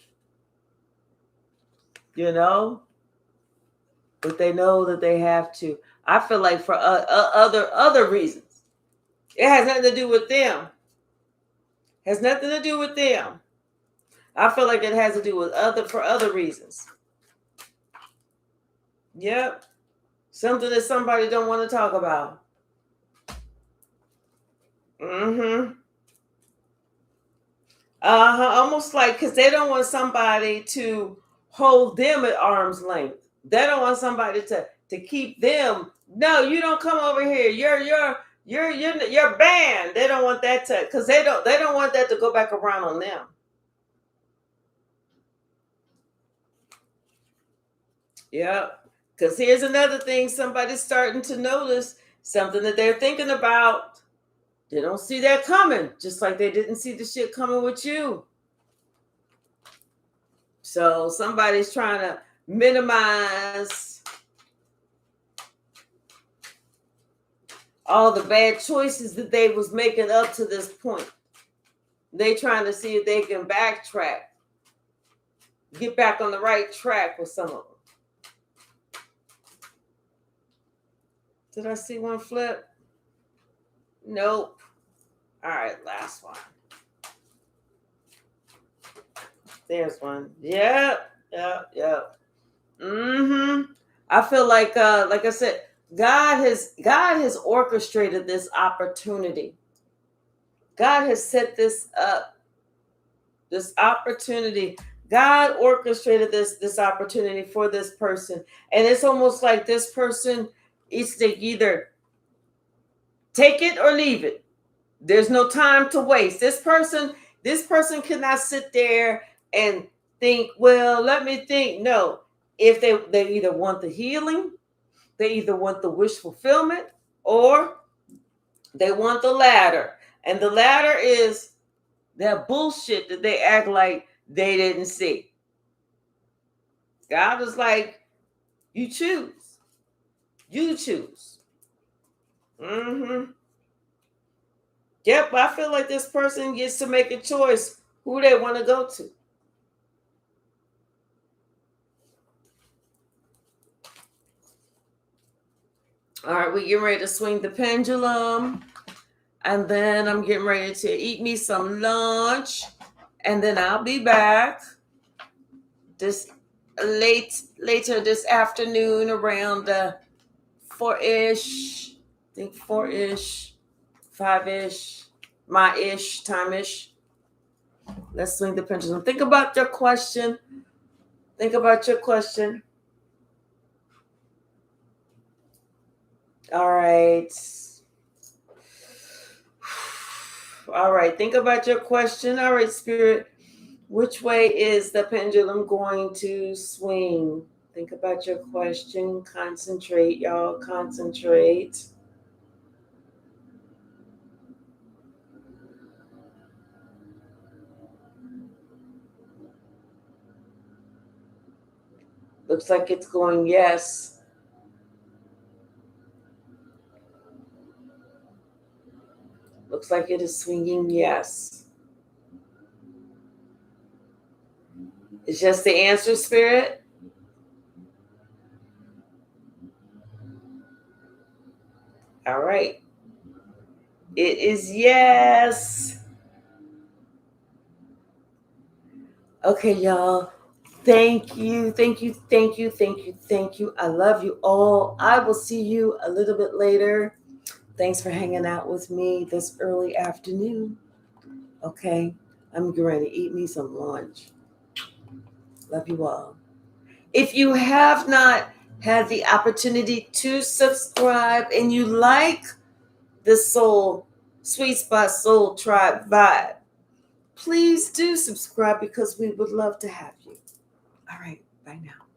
But they know that they have to. I feel like for other reasons. It has nothing to do with them. Has nothing to do with them. I feel like it has to do with other reasons. Yep. Something that somebody don't want to talk about. Mm-hmm. Almost like, because they don't want somebody to hold them at arm's length. They don't want somebody to keep them. No, you don't come over here. You're banned. They don't want that to, because they don't want that to go back around on them. Yeah. Because here's another thing somebody's starting to notice, something that they're thinking about. They don't see that coming, just like they didn't see the shit coming with you. So somebody's trying to minimize all the bad choices that they was making up to this point. They trying to see if they can backtrack, get back on the right track with some of them. Did I see one flip? Nope. All right, last one. There's one. Yep. I feel like I said, God has orchestrated this opportunity. God has set this up. This opportunity. God orchestrated this opportunity for this person. And it's almost like this person is to either take it or leave it. There's no time to waste. This person cannot sit there and think, well, let me think. No. If they either want the healing, they either want the wish fulfillment, or they want the latter. And the latter is that bullshit that they act like they didn't see. God is like, you choose. You choose. Yep, I feel like this person gets to make a choice who they want to go to. All right, we're getting ready to swing the pendulum. And then I'm getting ready to eat me some lunch. And then I'll be back later this afternoon around 4-ish. I think 4-ish, 5-ish, my time-ish. Let's swing the pendulum. Think about your question. All right. All right. Think about your question. All right, Spirit. Which way is the pendulum going to swing? Think about your question. Concentrate, y'all. Concentrate. Looks like it's going yes. Looks like it is swinging yes. It's just the answer, Spirit. All right. It is yes. Okay, y'all. Thank you. I love you all. I will see you a little bit later. Thanks for hanging out with me this early afternoon. Okay, I'm going to eat me some lunch. Love you all. If you have not had the opportunity to subscribe and you like the Sweet Spot Soul Tribe vibe, please do subscribe because we would love to have you. All right, bye now.